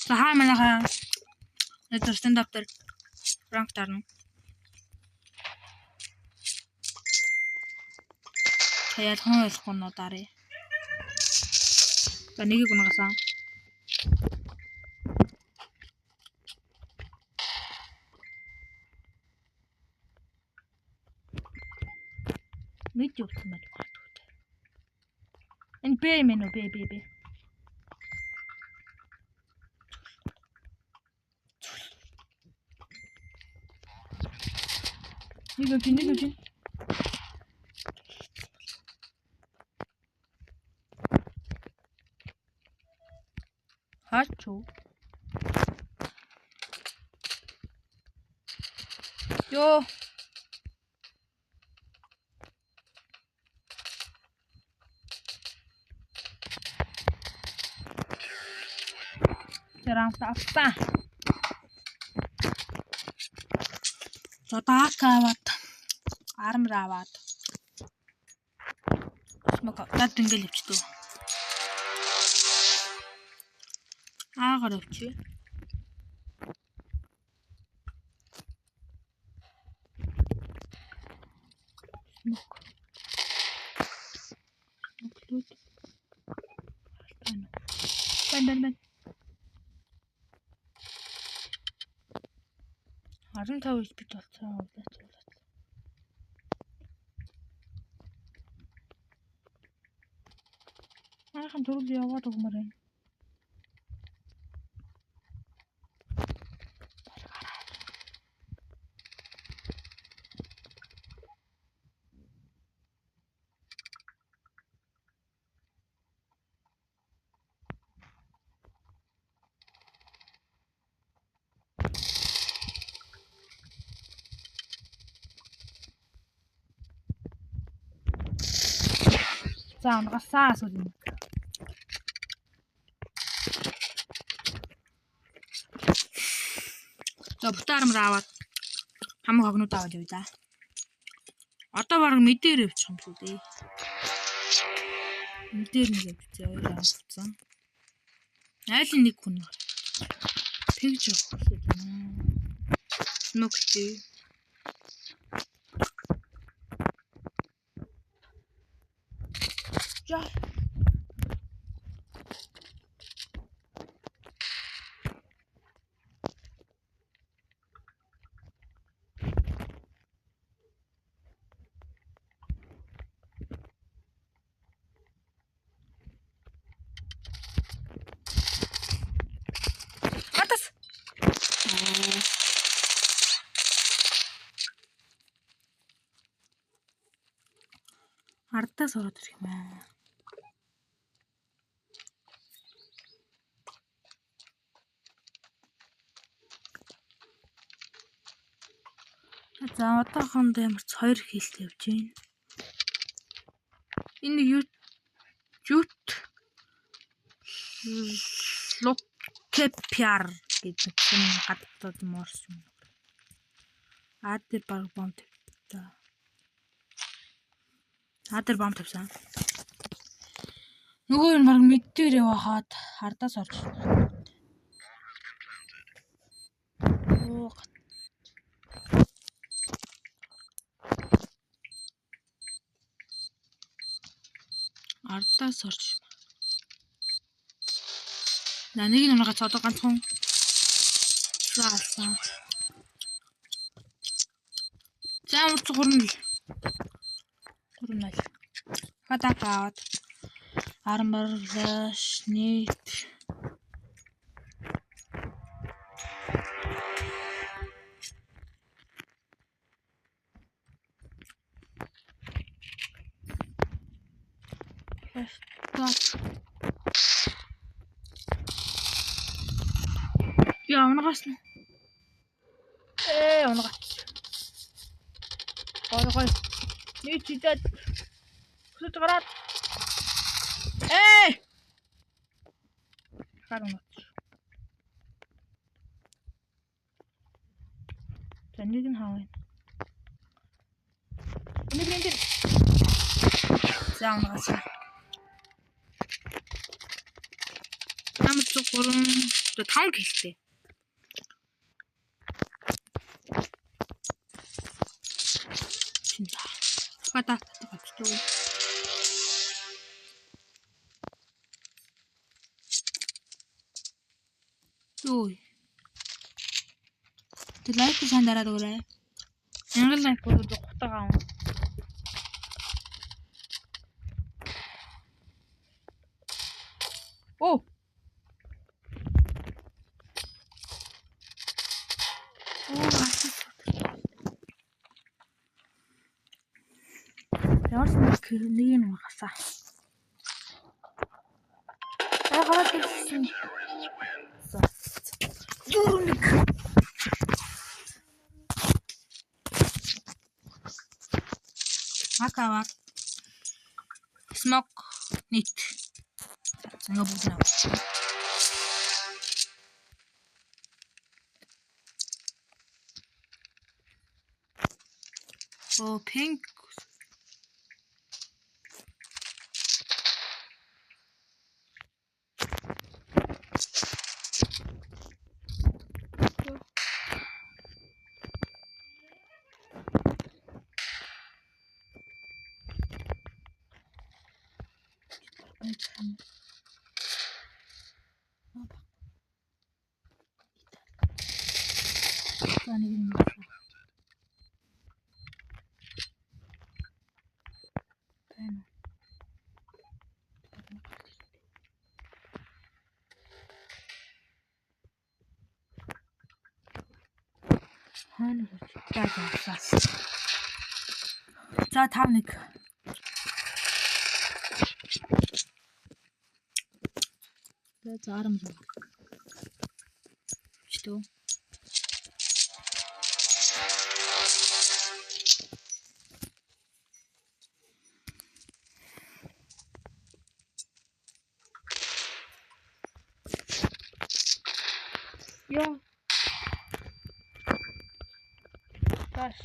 За хаа манайхаа өдөр stand-up дээр ранк тарна. Хаяад хон ойлгохгүй нөө дарыг. За нэгийг унгасан. Мэд явсан байх магадгүй. Энэ бэ мэн үү бэ. Нэг үгүй. Хачу. Yo. Jarang apa. Sotakavat. Armravat. Semoga tak tinggal di situ. Agak Ben. Harun tahu speed olsun. Akan turun dia awak tu kemarin. Jangan kasar sudah. Coba merawat. Kamu harus tahu juga. Atau barang meter macam tu deh. Meter ni jadi macam. Nanti ni kun. Picture sudah. Nokti. Ya. Atas. Arta sorot terima. За одоохонд ямар ч 2 хийлтэй явж байна. Энэ ют локепяр гэдэг юм гадаад морс юм. Адэр баг бомб тавьсан. Адэр бомб тавьсан. Нөгөө нь баг мэдээр явахад хардаас орж байна. Ардаас орж. За нэг нь унаагаа цодоо ганцхан. Заасан. За урт гурна. Хатакаат. Армарлаш нийт. Я унагаас. Унагаас. Гой. Нийт чидэд. Хүсэж гараад. Харин. Тэнийг нь хаваа. Энийг энэ. За унагаас. Намд 3 5 гэлтэй. Шинэ. Бата гацдаг. Юу. Тэг лайк сайн дараад өгөөрэй. Янгал лайк болоод гутагаа аваа. Оо. Яарс нэг нь гасаа. Хараад ирсэн. Юурник. Макават. Смок нит. Ингээ бүгд нав. Оо pink. За 5-1. За арам руу. Чтөө. Yo. Gosh.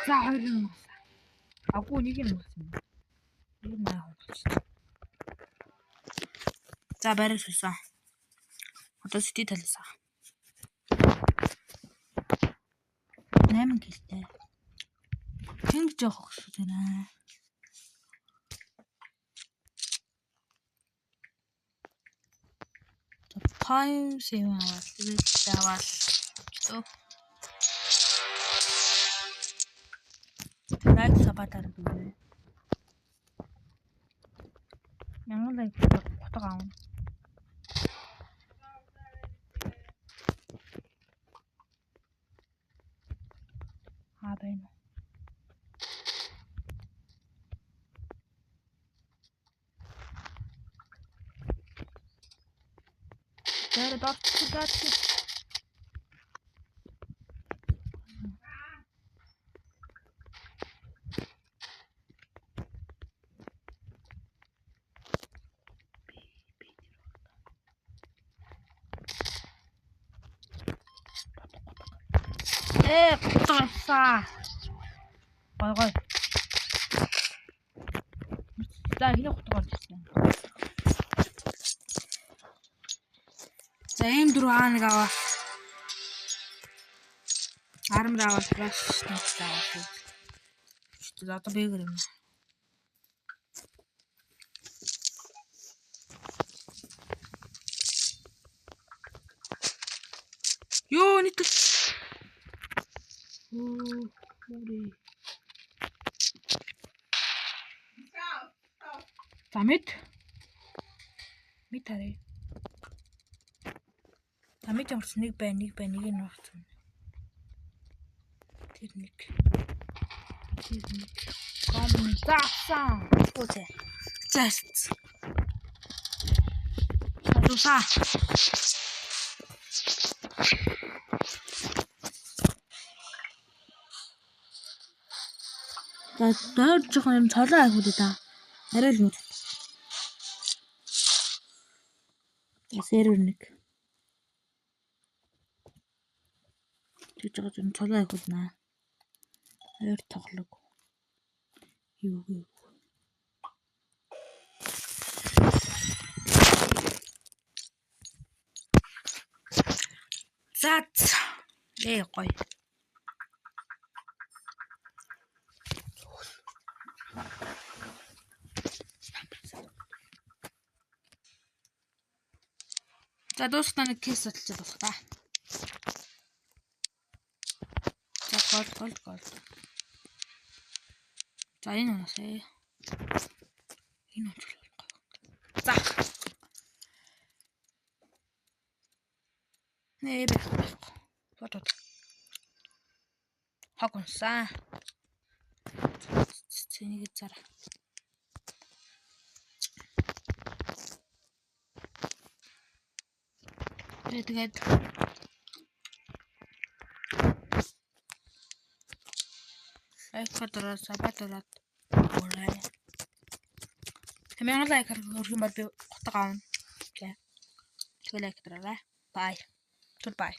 За 20. Агуу нэг юм болсон. Нэг маа болсон. За барай шилсэн. Одоо сэтий талсаа. 8 гэлтэй. Тэнг жоох шүү дээ. Time save аваад тэгээд даваад чөө. Лайк сабатаар дүүрээ. Янгал лайк готог аав. Байна. Тэр дот. Тасаа. Гой. За хинэ хотгоо ирсэн. За ийм 4 нэг аваа. Арам раавал флаш тавьсан. Чи одоо бэгэр юм. Ёо нэг Тамит харъя. Тамит ямарч нэг байна, нэг нь багцсан. Тэр нэг. Комбин заасан. Үгүй. Заст. Туса. Доор жоохон юм цолоо айхууд да. Арай л нүд. Сервер нэг. Тэгж байгаа юм цолоо ахуулнаа. Хоёр тоглог. Юу. Зат. Гоё. За дуусахтаа нэг кейс судалж болох та. За гол. За энэ унасаа. Энэ онцлог. За. Нэ бэ. Фото. Хаг унсаа. Цэнийг зара. Тэгээд айкадраа сабадраад орой. Хэмээн лайк өрх юм бол би утга аавна. Окей. Тэгэл лайк дараарай. Bye. Goodbye.